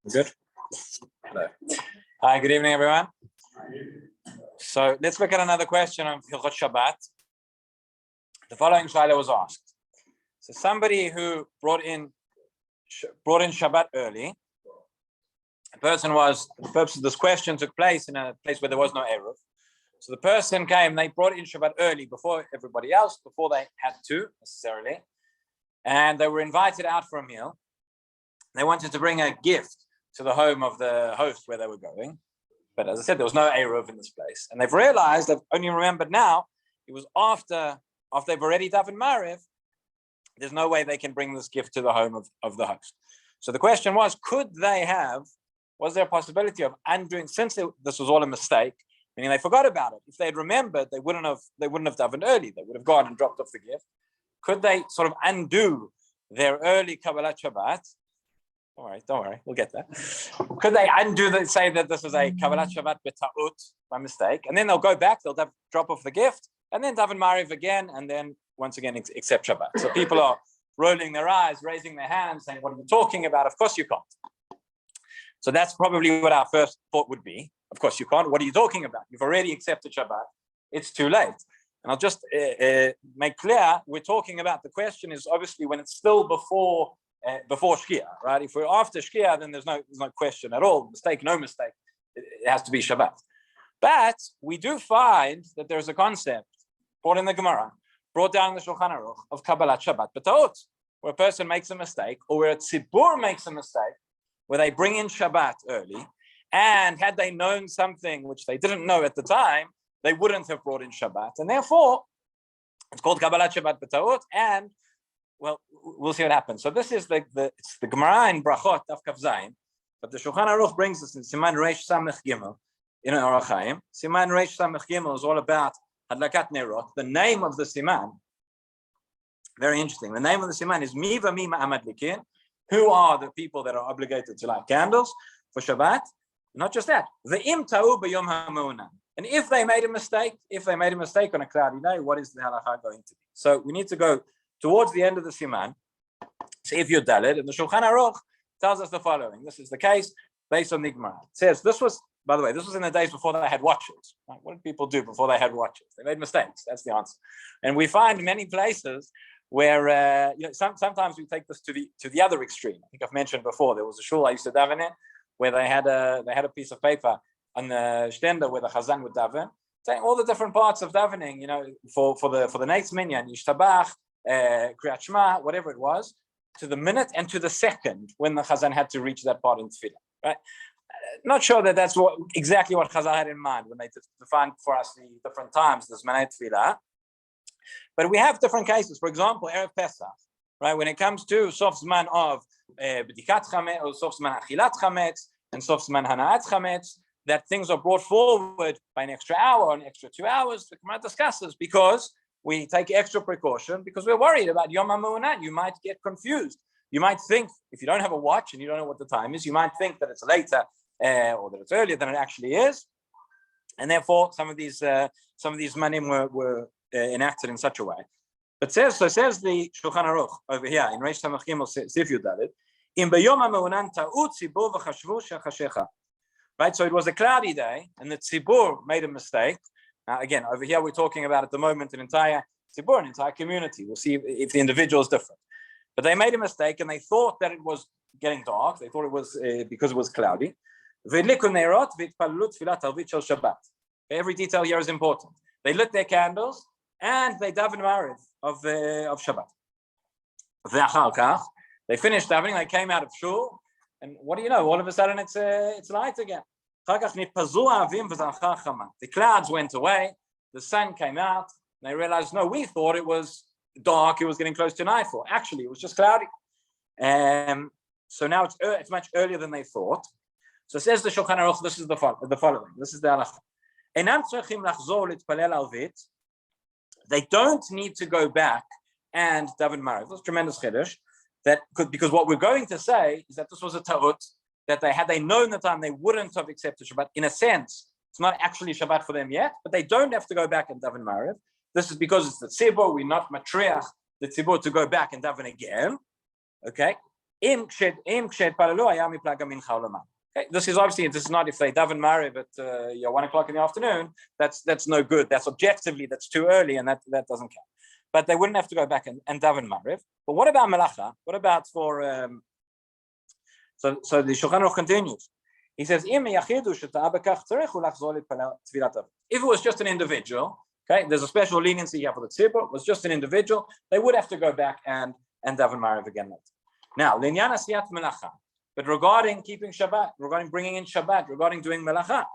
Good. Hello. Hi, good evening, everyone. So let's look at another question on Hilchot Shabbat. The following shaila was asked. So somebody who brought in Shabbat early. The purpose of this question took place in a place where there was no Eruv. So the person came, they brought in Shabbat early before everybody else, before they had to necessarily. And they were invited out for a meal. They wanted to bring a gift to the home of the host where they were going. But as I said, there was no Eruv in this place. And they've realized, they've only remembered now, it was after they've already davened Maariv, there's no way they can bring this gift to the home of the host. So the question was there a possibility of undoing, since this was all a mistake, meaning they forgot about it. If they had remembered, they wouldn't have davened early. They would have gone and dropped off the gift. Could they sort of undo their early Kabbalat Shabbat? Don't worry, we'll get there. Could they say that this is a Kabbalat Shabbat b'ta'ut, by mistake, and then they'll go back, they'll drop off the gift, and then daven Maariv again, and then once again accept Shabbat. So people are rolling their eyes, raising their hands, saying, what are you talking about? Of course you can't. So that's probably what our first thought would be. Of course you can't. What are you talking about? You've already accepted Shabbat. It's too late. And I'll just make clear, we're talking about, the question is obviously when it's still before Shkia, right? If we're after Shkia, then there's no question at all. No mistake. It has to be Shabbat. But we do find that there's a concept brought in the Gemara, brought down in the Shulchan Aruch of Kabbalat Shabbat b'ta'ut, where a person makes a mistake, or where a tzibur makes a mistake, where they bring in Shabbat early, and had they known something which they didn't know at the time, they wouldn't have brought in Shabbat, and therefore it's called Kabbalat Shabbat b'ta'ut. And well, we'll see what happens. So this is the Gemara in Brachot Daf Kaf Zayin, but the Shulchan Aruch brings us in Siman Reish Samech Gimel in Orach Chaim. Siman Reish Samech Gimel is all about Hadlakat Nerot. The name of the Siman, very interesting. The name of the Siman is Mi V'mi Ma'amad Likin. Who are the people that are obligated to light candles for Shabbat? Not just that. Ve'im ta'u b'yom ha'meunan. And if they made a mistake on a cloudy day, what is the halacha going to be? So we need to go towards the end of the Siman, see if you're Dalet, and the Shulchan Aruch tells us the following. This is the case based on the Gemara. It says, this was in the days before they had watches. Right? What did people do before they had watches? They made mistakes. That's the answer. And we find many places where sometimes we take this to the other extreme. I think I've mentioned before, there was a shul I used to daven in where they had a piece of paper on the stender where the chazan would daven, saying all the different parts of davening, for the next minyan, Yishtabach, Kriyat Shema, whatever it was, to the minute and to the second when the Chazan had to reach that part in Tefillah. Right? Not sure that that's exactly what Chazal had in mind when they defined for us the different times, the Zmanei Tefillah. But we have different cases. For example, Erev Pesach, right? When it comes to Sof Zman of B'dikat Chametz, or Sof Zman Achilat Chametz, and Sof Zman Hanaat Chametz, that things are brought forward by an extra hour or an extra 2 hours. The Gemara discusses because we take extra precaution because we're worried about Yom HaMe'unan. You might get confused. You might think, if you don't have a watch and you don't know what the time is, you might think that it's later or that it's earlier than it actually is. And therefore, some of these manim were enacted in such a way. But says the Shulchan Aruch over here in Reish Samach Gimel Sif Yud Daled, in B'yom HaMe'unan ta'ut tzibur v'chashvu shechashecha. Right, so it was a cloudy day, and the tzibur made a mistake. Now, again, over here, we're talking about at the moment an entire tzibur, an entire community. We'll see if the individual is different. But they made a mistake, and they thought that it was getting dark. They thought it was because it was cloudy. Every detail here is important. They lit their candles, and they davened Maariv of Shabbat. They finished davening, they came out of shul, and what do you know? All of a sudden, it's light again. The clouds went away, the sun came out, and they realized, no, we thought it was dark, it was getting close to nightfall. Actually, it was just cloudy. So now it's much earlier than they thought. So says the Shulchan Aruch, this is the following. This is the halacha. They don't need to go back and daven Maariv. That's tremendous chiddush. Because what we're going to say is that this was a ta'ut, that had they known the time, they wouldn't have accepted Shabbat. In a sense, it's not actually Shabbat for them yet, but they don't have to go back and daven Maariv. This is because it's the tzibur. We're not matriach the tzibur to go back and daven again. Okay, Okay, this is not if they daven Maariv at 1 o'clock in the afternoon. That's no good. That's objectively that's too early, and that doesn't count. But they wouldn't have to go back and daven Maariv. But what about Melacha? What about for so the Shulchan Aruch continues. He says, if it was just an individual, okay, there's a special leniency here for the tzibur. It was just an individual, they would have to go back and daven Maariv again later. Now, linyan asiyat melacha, but regarding keeping Shabbat, regarding bringing in Shabbat, regarding doing melacha,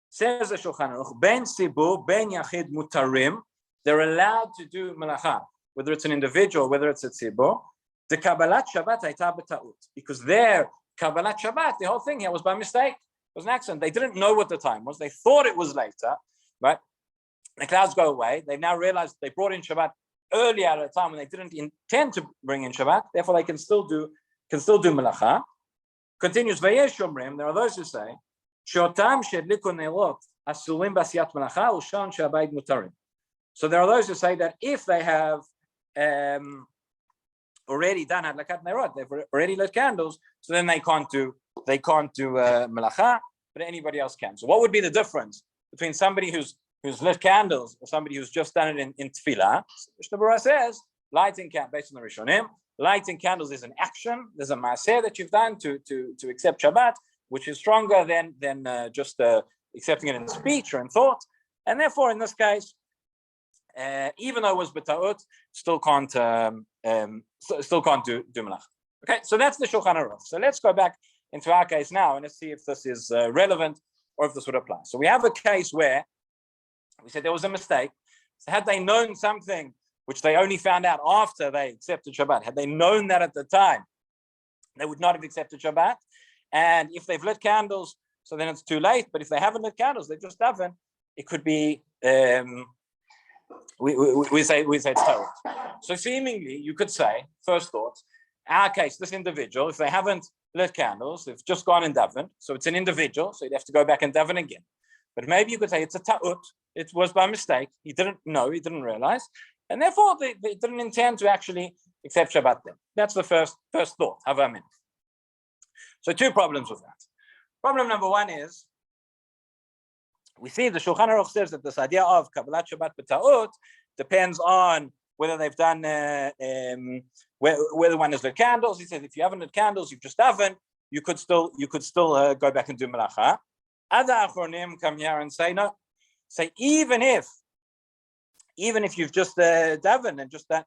says the Shulchan Aruch, ben tzibur, ben yachid mutarim, they're allowed to do melacha, whether it's an individual, whether it's a tzibur. The Kabbalat Shabbat hayta b'ta'ut, because their Kabbalat Shabbat, the whole thing here was by mistake. It was an accident. They didn't know what the time was. They thought it was later, right? The clouds go away. They've now realized they brought in Shabbat earlier at a time when they didn't intend to bring in Shabbat. Therefore, they can still do melacha. Continues, Vayesh Omrim, there are those who say, Shotam shedliku neirot asurim b'asiyat melacha u'shan she'abayit mutarim. So there are those who say that if they have already done hadlakat neirot, they've already lit candles, so then they can't do melacha, but anybody else can. So what would be the difference between somebody who's lit candles or somebody who's just done it in tefillah? Mishnah Berurah says, lighting candles, based on the Rishonim, lighting candles is an action. There's a maaseh that you've done to accept Shabbat, which is stronger than just accepting it in speech or in thought. And therefore, in this case, even though it was b'ta'ut, still can't do melach. Okay, so that's the Shulchan Aruch. So let's go back into our case now and let's see if this is relevant or if this would apply. So we have a case where we said there was a mistake. So had they known something which they only found out after they accepted Shabbat, had they known that at the time, they would not have accepted Shabbat. And if they've lit candles, so then it's too late. But if they haven't lit candles, they just haven't. It could be. We say it's Torah. So seemingly, you could say, first thought, our case, this individual, if they haven't lit candles, they've just gone and davened, so it's an individual, so you'd have to go back and daven again. But maybe you could say it's a ta'ut, it was by mistake, he didn't know, he didn't realize, and therefore they didn't intend to actually accept Shabbat then. That's the first thought, havamin. So two problems with that. Problem number one is, we see the Shulchan Aruch says that this idea of Kabbalat Shabbat b'ta'ut depends on whether they've done, whether one has lit candles. He says if you haven't lit candles, you've just davened, you could still go back and do melacha. Other achronim come here and say no. Say even if you've just davened and just that,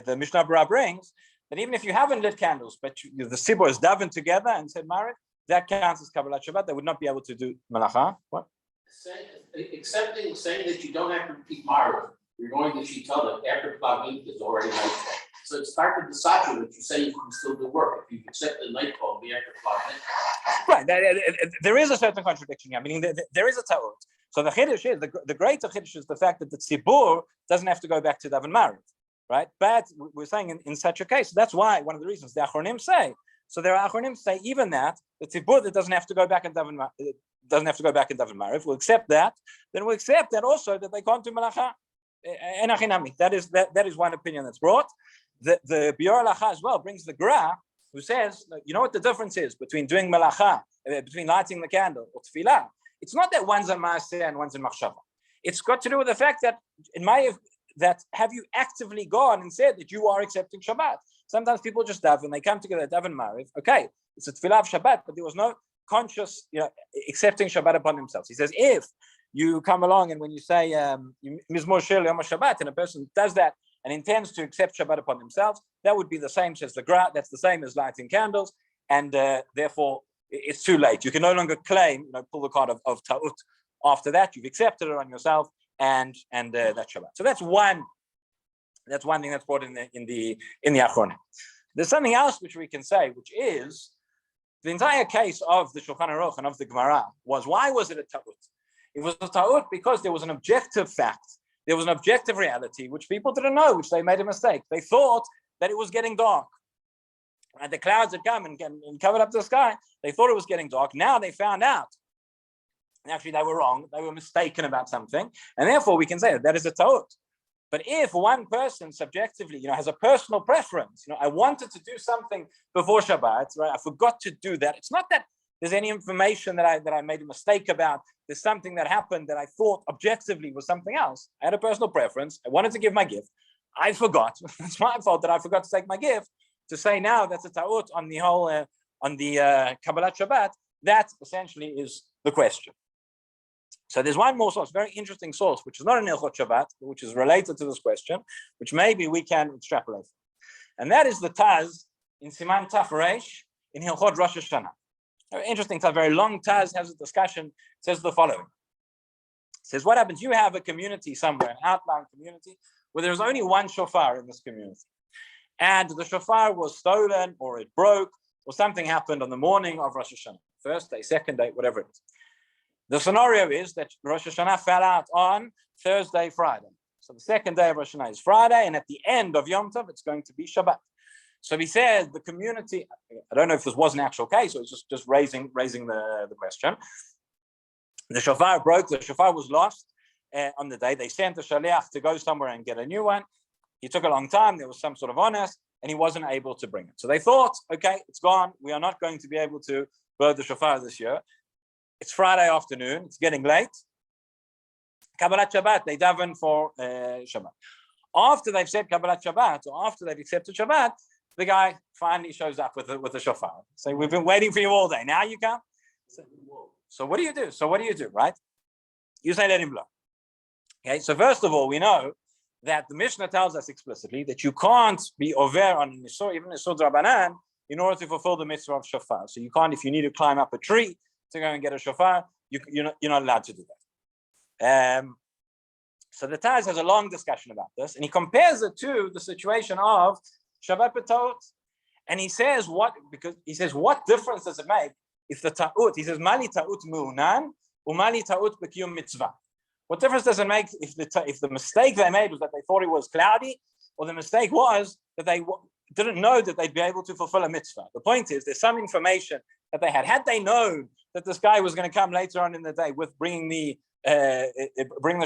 the Mishnah Berurah brings that even if you haven't lit candles, but the tzibur is davened together and said Maariv, that counts as Kabbalat Shabbat. They would not be able to do melacha. What? Saying that you don't have to repeat Maariv, you're going to Shitala after Plavin is already nightfall. So it's part of the Satra that you say you can still do work if you've accepted nightfall be after Plavin. Right, there is a certain contradiction here, meaning there is a ta'ut. So the chiddush is, the greater chiddush is the fact that the tzibur doesn't have to go back to daven Maariv, right? But we're saying in such a case, that's why one of the reasons the achronim say. So there are achronim say even that the tzibur that doesn't have to go back and daven Maariv. We'll accept that. Then we'll accept that also that they can't do melacha. That is one opinion that's brought. The Biur Halacha as well brings the Gra, who says, you know what the difference is between doing melacha, between lighting the candle or tefillah. It's not that one's in maaseh and one's in machshava. It's got to do with the fact that have you actively gone and said that you are accepting Shabbat? Sometimes people just daven, they come together, daven Maariv. Okay, it's a tefillah of Shabbat, but there was no conscious, accepting Shabbat upon themselves. He says, if you come along and when you say Mizmor Shir Yom Shabbat, and a person does that and intends to accept Shabbat upon themselves, that would be the same, says the Gra, that's the same as lighting candles, and therefore it's too late. You can no longer claim, pull the card of Ta'ut. After that, you've accepted it on yourself, and that's Shabbat. So that's one thing that's brought in the Achronim. There's something else which we can say, which is the entire case of the Shulchan Aruch and of the Gemara was, why was it a ta'ut? It was a ta'ut because there was an objective fact, there was an objective reality which people didn't know, which they made a mistake. They thought that it was getting dark, and the clouds had come and covered up the sky. They thought it was getting dark. Now they found out. Actually, they were wrong. They were mistaken about something, and therefore we can say that is a ta'ut. But if one person subjectively, has a personal preference, I wanted to do something before Shabbat, right? I forgot to do that. It's not that there's any information that I made a mistake about. There's something that happened that I thought objectively was something else. I had a personal preference. I wanted to give my gift. I forgot. It's my fault that I forgot to take my gift. To say now that's a ta'ut on the whole on the Kabbalat Shabbat, that essentially is the question. So there's one more source, very interesting source, which is not an Hilchot Shabbat, which is related to this question, which maybe we can extrapolate. And that is the Taz in Siman Taf Reish in Hilchot Rosh Hashanah. Very interesting Taz, very long Taz, has a discussion. It says the following. It says, what happens? You have a community somewhere, an outlying community, where there's only one shofar in this community. And the shofar was stolen, or it broke, or something happened on the morning of Rosh Hashanah, first day, second day, whatever it is. The scenario is that Rosh Hashanah fell out on Thursday, Friday. So the second day of Rosh Hashanah is Friday, and at the end of Yom Tov, it's going to be Shabbat. So he says the community, I don't know if this was an actual case, or it's just raising the question. The shofar broke, the shofar was lost on the day. They sent a shaliach to go somewhere and get a new one. He took a long time, there was some sort of honest, and he wasn't able to bring it. So they thought, okay, it's gone. We are not going to be able to blow the shofar this year. It's Friday afternoon. It's getting late. Kabbalat Shabbat, they daven for Shabbat. After they've said Kabbalat Shabbat, or after they've accepted Shabbat, the guy finally shows up with a shofar. Say, we've been waiting for you all day. Now you come. So what do you do? Right? You say, let him blow. Okay. So first of all, we know that the Mishnah tells us explicitly that you can't be over on an Isur, even Isur Drabanan, in order to fulfill the mitzvah of shofar. So you can't, if you need to climb up a tree to go and get a shofar, you're not allowed to do that. So the Taz has a long discussion about this, and he compares it to the situation of Shabbat B'Ta'ut. And he says what difference does it make if the ta'ut, he says, Mali ta'ut mu'unan, umali ta'ut b'kiyum mitzvah. What difference does it make if the mistake they made was that they thought it was cloudy, or the mistake was that they didn't know that they'd be able to fulfill a mitzvah? The point is, there's some information that they had. Had they known that this guy was going to come later on in the day with bring the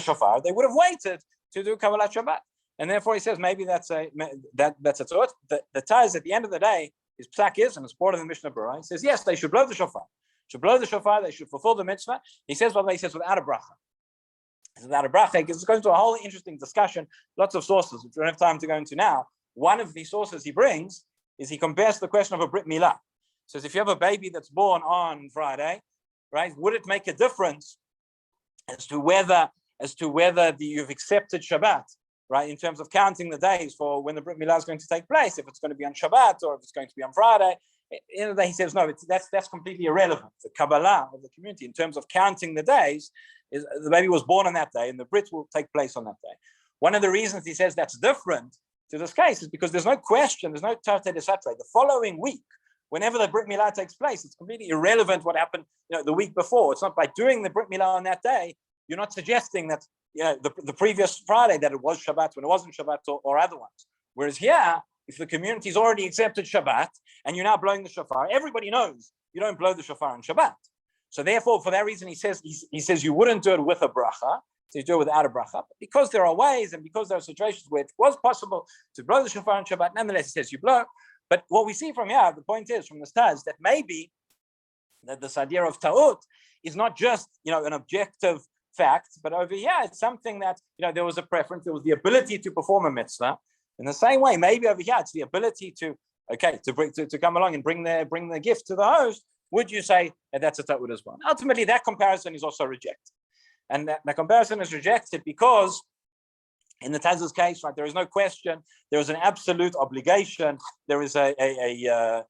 shofar, they would have waited to do Kabbalat Shabbat. And therefore, he says maybe that's a tzot. The Taz at the end of the day, his psak is, and it's part of the Mishnah Berurah. He says yes, they should blow the shofar. They should fulfill the mitzvah. He says without a bracha. Without a bracha, it's going to a whole interesting discussion. Lots of sources, which we don't have time to go into now. One of the sources he brings is he compares the question of a brit milah. He says if you have a baby that's born on Friday, right, would it make a difference as to whether you've accepted Shabbat, right, in terms of counting the days for when the brit milah is going to take place, if it's going to be on Shabbat or if it's going to be on Friday? In the day, he says no, that's completely irrelevant. The Kabbalah of the community in terms of counting the days is the baby was born on that day and the brit will take place on that day. One of the reasons he says that's different to this case is because there's no question, there's no tartei desatre. The following week, whenever the brit milah takes place, it's completely irrelevant what happened the week before. It's not by doing the brit milah on that day, you're not suggesting that the previous Friday that it was Shabbat when it wasn't Shabbat or otherwise. Whereas here, if the community's already accepted Shabbat and you're now blowing the shofar, everybody knows you don't blow the shofar on Shabbat. So therefore, for that reason, he says you wouldn't do it with a bracha, so you do it without a bracha. But because there are ways and because there are situations where it was possible to blow the shofar on Shabbat, nonetheless, he says you blow. But what we see from here, the point is from the stars, that maybe that this idea of ta'ut is not just an objective fact, but over here it's something that there was a preference, there was the ability to perform a mitzvah. In the same way, maybe over here it's the ability to come along and bring the gift to the host. Would you say that's a ta'ud as well? Ultimately, that comparison is also rejected, and that comparison is rejected because in the Taz's case, right, there is no question. There is an absolute obligation. There is a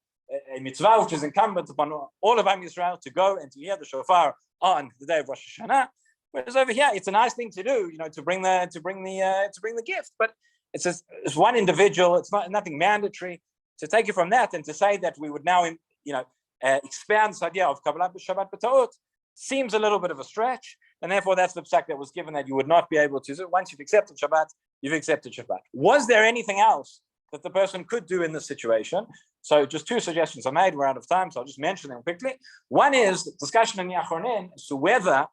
mitzvah which is incumbent upon all of Am Yisrael to go and to hear the shofar on the day of Rosh Hashanah. Whereas over here, it's a nice thing to do, to bring the gift, but it's one individual. It's nothing mandatory. To take it from that and to say that we would now, expand this idea of Kabbalat Shabbat B'Ta'ut seems a little bit of a stretch, and therefore that's the psak that was given that you would not be able to do. Once you've accepted Shabbat, you've accepted Shabbat. Was there anything else that the person could do in this situation? So just two suggestions I made. We're out of time, so I'll just mention them quickly. One is the discussion in Yachronin as to whether,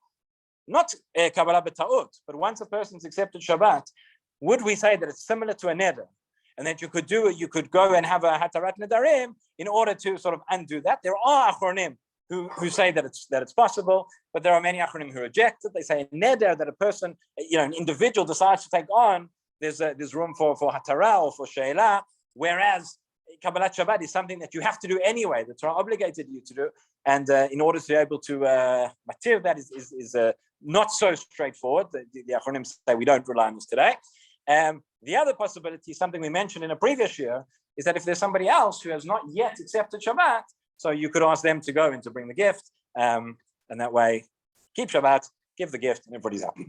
not Kabbalah B'Ta'ut, but once a person's accepted Shabbat, would we say that it's similar to a neder, and that you could go and have a hatarat nedarim in order to sort of undo that? There are achronim who say that it's possible, but there are many achronim who reject it. They say neder, that a person, an individual decides to take on, there's room for hatara or for sheila, whereas Kabbalat Shabbat is something that you have to do anyway. The Torah obligated you to do, and in order to be able to matir that is not so straightforward. The achronim say we don't rely on this today. The other possibility, something we mentioned in a previous year, is that if there's somebody else who has not yet accepted Shabbat, so you could ask them to go and to bring the gift, and that way keep Shabbat, give the gift, and everybody's happy.